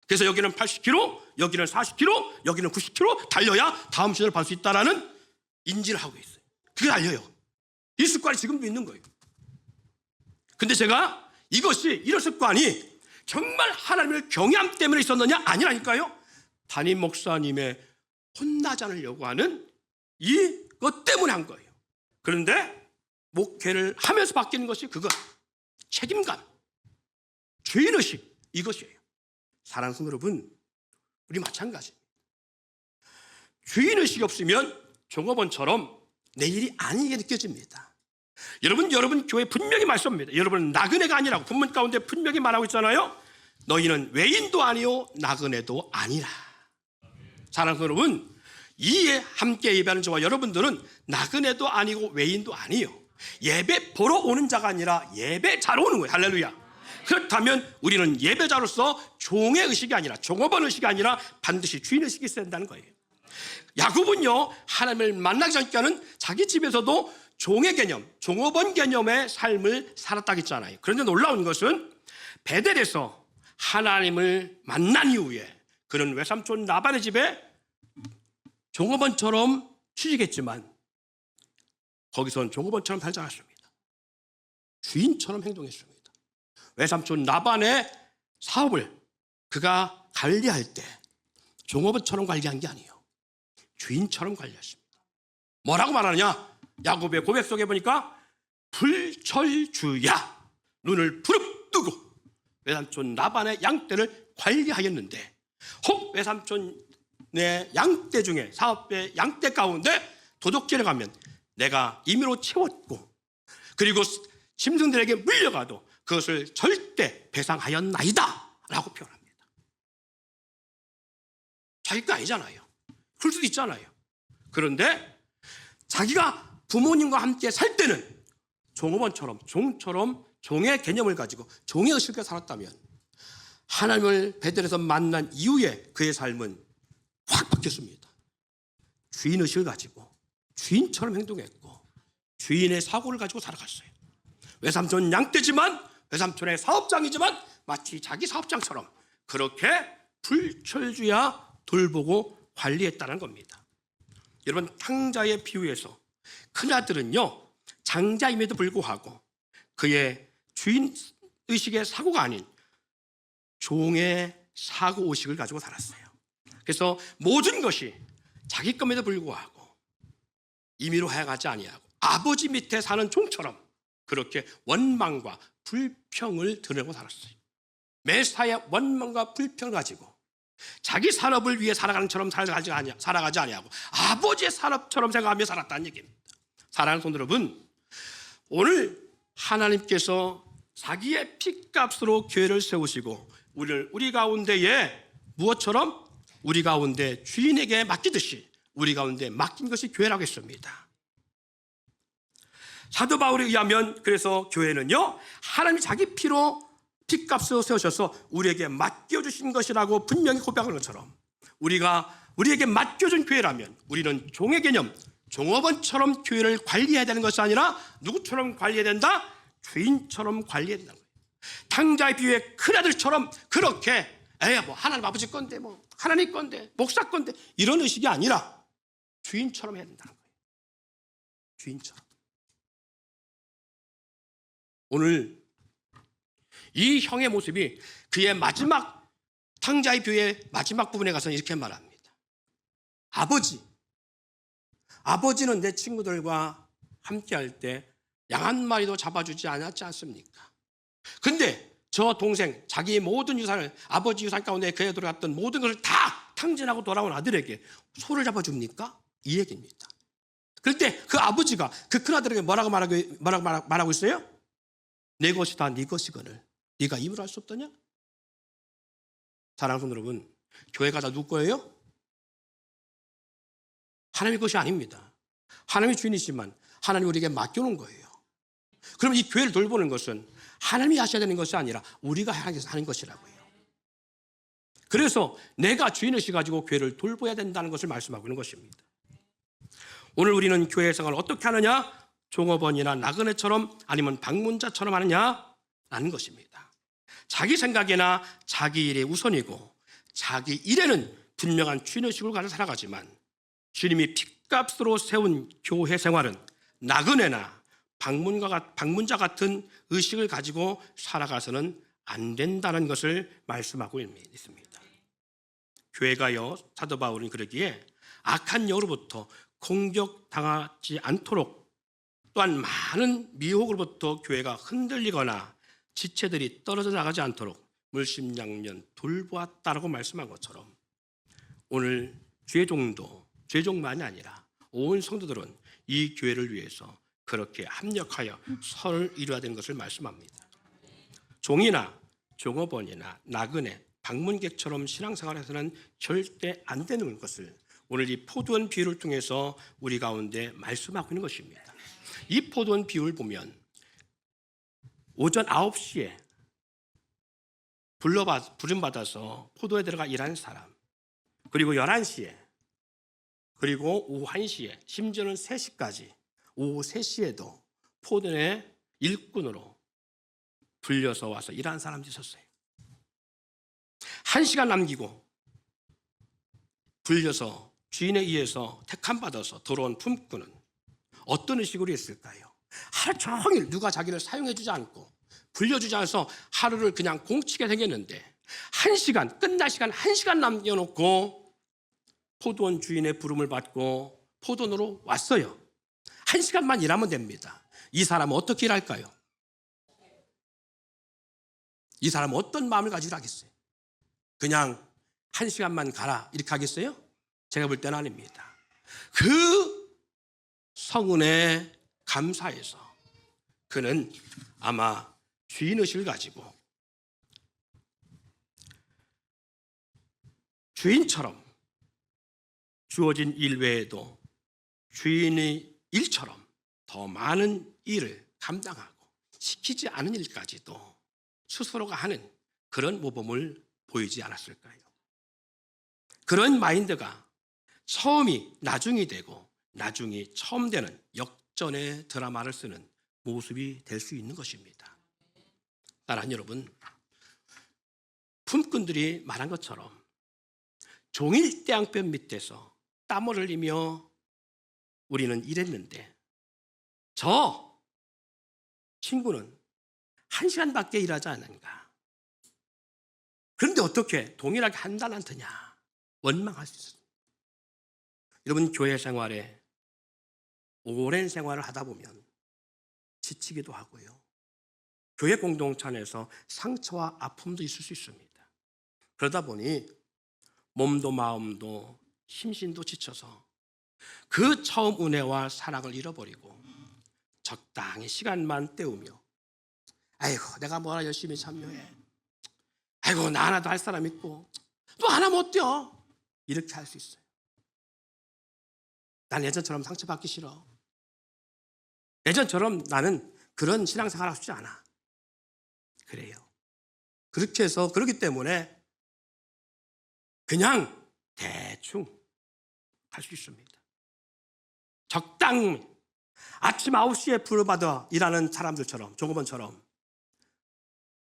그래서 여기는 80km, 여기는 40km, 여기는 90km 달려야 다음 신호를 볼 수 있다는 인지를 하고 있어요. 그게 달려요. 이 습관이 지금도 있는 거예요. 근데 제가 이런 습관이 정말 하나님을 경외함 때문에 있었느냐? 아니라니까요. 담임 목사님의 혼나지 않으려고 하는 이것 때문에 한 거예요. 그런데 목회를 하면서 바뀌는 것이 그것, 책임감, 죄인의식, 이것이에요. 사랑하는 성도 여러분, 우리 마찬가지입니다. 죄인의식이 없으면 종업원처럼 내 일이 아니게 느껴집니다. 여러분 교회 분명히 말씀합니다. 여러분은 나그네가 아니라고 본문 가운데 분명히 말하고 있잖아요. 너희는 외인도 아니요 나그네도 아니라. 사랑하는 여러분, 이에 함께 예배하는 저와 여러분들은 나그네도 아니고 외인도 아니에요. 예배 보러 오는 자가 아니라 예배자로 오는 거예요. 할렐루야. 그렇다면 우리는 예배자로서 종의 의식이 아니라, 종업원 의식이 아니라 반드시 주인 의식이 있어야 한다는 거예요. 야곱은요, 하나님을 만나기 전까지는 자기 집에서도 종의 개념, 종업원 개념의 삶을 살았다고 했잖아요. 그런데 놀라운 것은 베델에서 하나님을 만난 이후에 그는 외삼촌 라반의 집에 종업원처럼 취직했지만 거기서는 종업원처럼 살지 않았습니다. 주인처럼 행동했습니다. 외삼촌 라반의 사업을 그가 관리할 때 종업원처럼 관리한 게 아니에요. 주인처럼 관리했습니다. 뭐라고 말하느냐? 야곱의 고백 속에 보니까 불철주야, 눈을 부릅뜨고 외삼촌 라반의 양떼를 관리하였는데, 혹 외삼촌의 양떼 중에, 사업의 양떼 가운데 도둑질에 가면 내가 임의로 채웠고 그리고 짐승들에게 물려가도 그것을 절대 배상하였나이다 라고 표현합니다. 자기 거 아니잖아요. 그럴 수도 있잖아요. 그런데 자기가 부모님과 함께 살 때는 종업원처럼, 종처럼 종의 개념을 가지고 종의 의식을 살았다면 하나님을 베델에서 만난 이후에 그의 삶은 확 바뀌었습니다. 주인의식을 가지고 주인처럼 행동했고 주인의 사고를 가지고 살아갔어요. 외삼촌 양떼지만, 외삼촌의 사업장이지만 마치 자기 사업장처럼 그렇게 불철주야 돌보고 관리했다는 겁니다. 여러분, 탕자의 비유에서 큰아들은요, 장자임에도 불구하고 그의 주인의식의 사고가 아닌 종의 사고의식을 가지고 살았어요. 그래서 모든 것이 자기 것임에도 불구하고 임의로 행하지 아니하고 아버지 밑에 사는 종처럼 그렇게 원망과 불평을 드러내고 살았어요. 매사에 원망과 불평을 가지고 자기 산업을 위해 살아가는 처럼 살아가지 아니하고 아버지의 산업처럼 생각하며 살았다는 얘기입니다. 사랑하는 성도 여러분, 오늘 하나님께서 자기의 피값으로 교회를 세우시고 우리 가운데에 무엇처럼? 우리 가운데 주인에게 맡기듯이 우리 가운데 맡긴 것이 교회라고 했습니다. 사도 바울에 의하면 그래서 교회는요, 하나님이 자기 피로 피값으로 세우셔서 우리에게 맡겨주신 것이라고 분명히 고백하는 것처럼 우리에게 맡겨준 교회라면 우리는 종의 개념, 종업원처럼 교회를 관리해야 되는 것이 아니라 누구처럼 관리해야 된다? 주인처럼 관리해야 된다는 거예요. 탕자의 비유에 큰아들처럼 그렇게 뭐 하나님 아버지 건데, 뭐 하나님 건데, 목사 건데 이런 의식이 아니라 주인처럼 해야 된다는 거예요. 주인처럼. 오늘 이 형의 모습이 그의 마지막, 탕자의 비유의 마지막 부분에 가서 이렇게 말합니다. 아버지는 내 친구들과 함께 할 때 양 한 마리도 잡아주지 않았지 않습니까? 근데 저 동생, 자기의 모든 유산을, 아버지 유산 가운데 그에 들어갔던 모든 것을 다 탕진하고 돌아온 아들에게 소를 잡아줍니까? 이 얘기입니다. 그럴 때 그 아버지가 그 큰아들에게 뭐라고 말하고 있어요? 내 것이 다 네 것이거늘 네가 임의로 할 수 없더냐? 사랑하는 여러분, 교회가 다 누구 거예요? 하나님의 것이 아닙니다. 하나님이 주인이지만 하나님이 우리에게 맡겨놓은 거예요. 그럼 이 교회를 돌보는 것은 하나님이 하셔야 되는 것이 아니라 우리가 하는 것이라고요. 그래서 내가 주인의식 가지고 교회를 돌봐야 된다는 것을 말씀하고 있는 것입니다. 오늘 우리는 교회 생활을 어떻게 하느냐? 종업원이나 나그네처럼 아니면 방문자처럼 하느냐? 라는 것입니다. 자기 생각이나 자기 일이 우선이고 자기 일에는 분명한 주인의식을 가져 살아가지만 주님이 핏값으로 세운 교회 생활은 나그네나 방문자 같은 의식을 가지고 살아가서는 안 된다는 것을 말씀하고 있습니다. 교회가요, 사도 바울은 그러기에 악한 영으로부터 공격당하지 않도록 또한 많은 미혹으로부터 교회가 흔들리거나 지체들이 떨어져 나가지 않도록 물심양면 돌보았다라고 말씀한 것처럼 오늘 죄종만이 아니라 온 성도들은 이 교회를 위해서 그렇게 합력하여 선을 이루어야 되는 것을 말씀합니다. 종이나 종업원이나 나그네, 방문객처럼 신앙생활에서는 절대 안 되는 것을 오늘 이 포도원 비유를 통해서 우리 가운데 말씀하고 있는 것입니다. 이 포도원 비유를 보면 오전 9시에 부름받아서 포도에 들어가 일하는 사람, 그리고 11시에, 그리고 오후 1시에, 심지어는 3시까지, 오후 3시에도 포도원의 일꾼으로 불려서 와서 일하는 사람들이 있었어요. 1시간 남기고 불려서 주인에 의해서 택함받아서 들어온 품꾼은 어떤 의식으로 했을까요? 하루 종일 누가 자기를 사용해주지 않고 불려주지 않아서 하루를 그냥 공치게 생겼는데 1시간, 끝날 시간 1시간 남겨놓고 포도원 주인의 부름을 받고 포도원으로 왔어요. 1시간만 일하면 됩니다. 이 사람은 어떻게 일할까요? 이 사람은 어떤 마음을 가지고 하겠어요? 그냥 1시간만 가라 이렇게 하겠어요? 제가 볼 때는 아닙니다. 그 성은에 감사해서 그는 아마 주인의식을 가지고 주인처럼 주어진 일 외에도 주인의 일처럼 더 많은 일을 감당하고 시키지 않은 일까지도 스스로가 하는 그런 모범을 보이지 않았을까요? 그런 마인드가 처음이 나중이 되고 나중이 처음 되는 역전의 드라마를 쓰는 모습이 될 수 있는 것입니다. 사랑하는 여러분, 품꾼들이 말한 것처럼 종일 태양볕 밑에서 땀을 흘리며 우리는 일했는데 저 친구는 1시간밖에 일하지 않는가? 그런데 어떻게 동일하게 한 달란트냐? 원망할 수 있습니다. 여러분, 교회 생활에 오랜 생활을 하다 보면 지치기도 하고요. 교회 공동체 안에서 상처와 아픔도 있을 수 있습니다. 그러다 보니 몸도 마음도 심신도 지쳐서 그 처음 은혜와 사랑을 잃어버리고 적당히 시간만 때우며 아이고 내가 뭐라 열심히 참여해, 아이고 나 하나도 할 사람 있고 또 하나 못 뛰어, 이렇게 할 수 있어요. 난 예전처럼 상처받기 싫어. 예전처럼 나는 그런 신앙생활 하고 싶지 않아. 그래요. 그렇게 해서 그렇기 때문에 그냥 대충 할 수 있습니다. 적당히 아침 9시에 부르받아 일하는 사람들처럼, 종업원처럼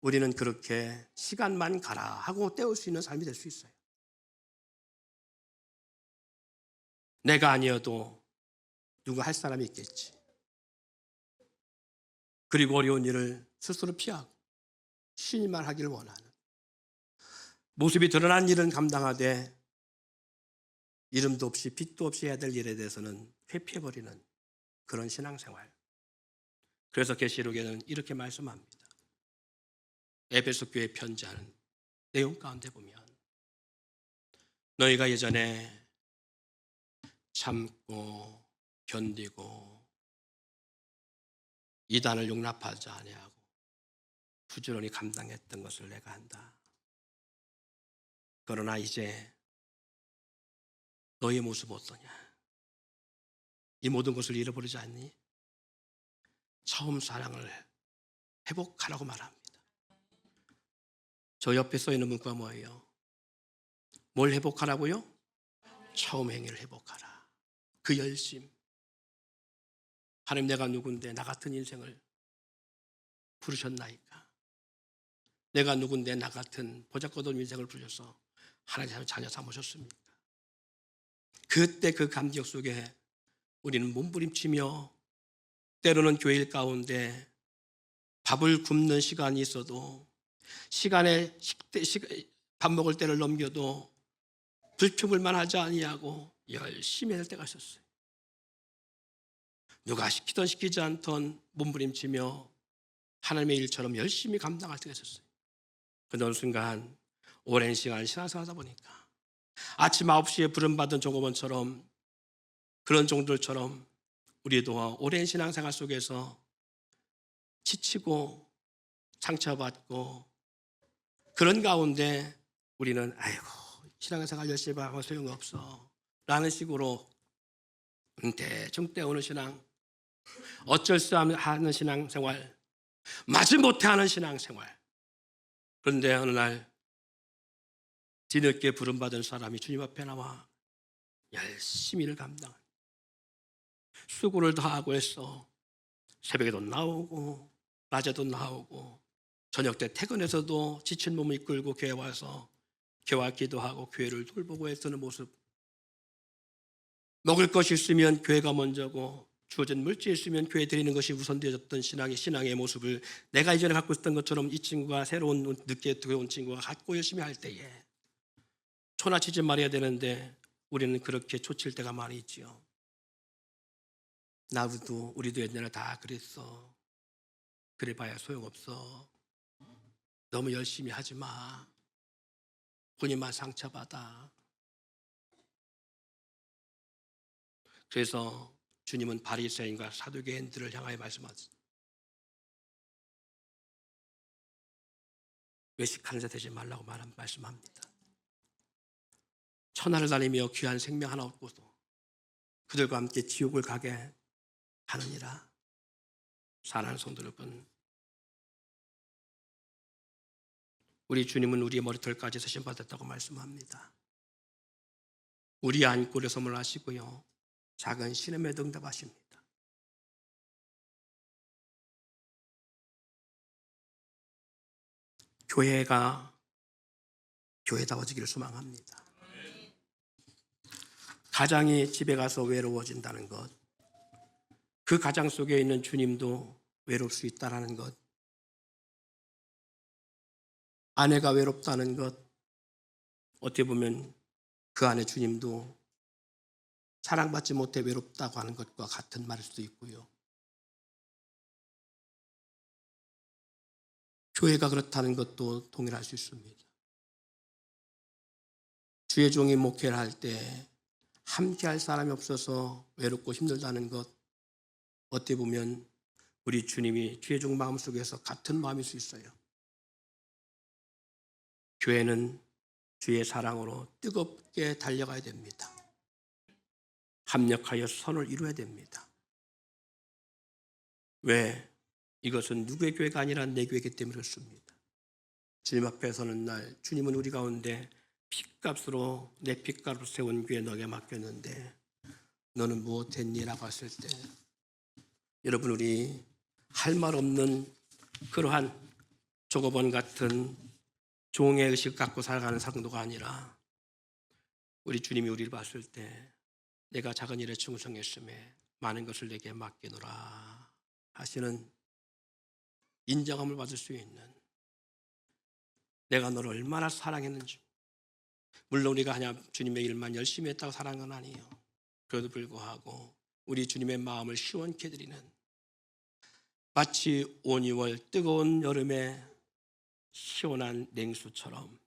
우리는 그렇게 시간만 가라 하고 때울 수 있는 삶이 될 수 있어요. 내가 아니어도 누가 할 사람이 있겠지. 그리고 어려운 일을 스스로 피하고 쉬는 말 하기를 원하는 모습이 드러난 일은 감당하되 이름도 없이 빛도 없이 해야 될 일에 대해서는 회피해버리는 그런 신앙생활. 그래서 계시록에는 이렇게 말씀합니다. 에베소 교회 편지하는 내용 가운데 보면 너희가 예전에 참고 견디고 이단을 용납하지 아니하고 부지런히 감당했던 것을 내가 안다. 그러나 이제 너의 모습 어떠냐? 이 모든 것을 잃어버리지 않니? 처음 사랑을 회복하라고 말합니다. 저 옆에 써 있는 문구가 뭐예요? 뭘 회복하라고요? 처음 행위를 회복하라. 그 열심. 하나님, 내가 누군데 나 같은 인생을 부르셨나이까? 내가 누군데 나 같은 보잘것없는 인생을 부르셔서 하나님 자녀 삼으셨습니까? 그때 그 감격 속에 우리는 몸부림치며 때로는 교회 가운데 밥을 굶는 시간이 있어도 시간에 밥 먹을 때를 넘겨도 불평불만하지 아니하고 열심히 할 때가 있었어요. 누가 시키던 시키지 않던 몸부림치며 하나님의 일처럼 열심히 감당할 때가 있었어요. 그런데 어느 순간 오랜 시간 신앙생활하다 보니까 아침 9시에 부름받은 종업원처럼 그런 종들처럼 우리도 오랜 신앙생활 속에서 지치고 상처받고 그런 가운데 우리는 아이고 신앙생활 열심히 하고 소용없어 라는 식으로 대충 때우는 신앙, 어쩔 수 없는 하는 신앙생활, 마지못해 하는 신앙생활. 그런데 어느 날 뒤늦게 부름받은 사람이 주님 앞에 나와 열심히 일을 감당한 수고를 다하고 했어. 새벽에도 나오고 낮에도 나오고 저녁 때 퇴근해서도 지친 몸을 이끌고 교회 와서 교회와 기도하고 교회를 돌보고 애쓰는 모습. 먹을 것이 있으면 교회가 먼저고 주어진 물질이 있으면 교회 드리는 것이 우선되어졌던 신앙의 모습을 내가 이전에 갖고 있었던 것처럼 이 친구가 새로운 늦게 들어온 친구가 갖고 열심히 할 때에 초나치지 말아야 되는데 우리는 그렇게 초칠 때가 많이 있지요. 나도 우리도 옛날에 다 그랬어. 그래봐야 소용없어. 너무 열심히 하지 마. 본인만 상처받아. 그래서 주님은 바리새인과 사두개인들을 향하여 말씀하셨습니다. 외식하는 자 되지 말라고 말씀합니다. 천하를 다니며 귀한 생명 하나 얻고도 그들과 함께 지옥을 가게 하느니라. 사랑하는 성도 여러분, 우리 주님은 우리의 머리털까지 세심받았다고 말씀합니다. 우리 안골에 선물하시고요, 작은 신음에도 응답하십니다. 교회가 교회다워지기를 소망합니다. 가장이 집에 가서 외로워진다는 것, 그 가장 속에 있는 주님도 외로울 수 있다는 것, 아내가 외롭다는 것, 어떻게 보면 그 안에 주님도 사랑받지 못해 외롭다고 하는 것과 같은 말일 수도 있고요. 교회가 그렇다는 것도 동일할 수 있습니다. 주의 종이 목회를 할 때 함께 할 사람이 없어서 외롭고 힘들다는 것, 어떻게 보면 우리 주님이 주의 종 마음속에서 같은 마음일 수 있어요. 교회는 주의 사랑으로 뜨겁게 달려가야 됩니다. 합력하여 선을 이루어야 됩니다. 왜? 이것은 누구의 교회가 아니라 내 교회이기 때문에 그렇습니다. 주님 앞에 서는 날 주님은 우리 가운데 핏값으로 내 핏값으로 세운 교회 너에게 맡겼는데 너는 무엇 했니? 라고 했을 때 여러분, 우리 할 말 없는 그러한 조거번 같은 종의 의식 갖고 살아가는 상도가 아니라 우리 주님이 우리를 봤을 때 내가 작은 일에 충성했음에 많은 것을 내게 맡기노라 하시는 인정함을 받을 수 있는, 내가 너를 얼마나 사랑했는지. 물론 우리가 그냥 주님의 일만 열심히 했다고 사랑한 건 아니에요. 그래도 불구하고 우리 주님의 마음을 시원케 해드리는, 마치 온 2월 뜨거운 여름에 시원한 냉수처럼,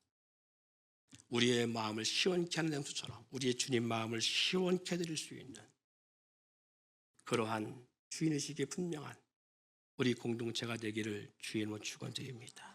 우리의 마음을 시원케 하는 냉수처럼 우리의 주님 마음을 시원케 해드릴 수 있는 그러한 주인의식이 분명한 우리 공동체가 되기를 주의 이름으로 축원드립니다.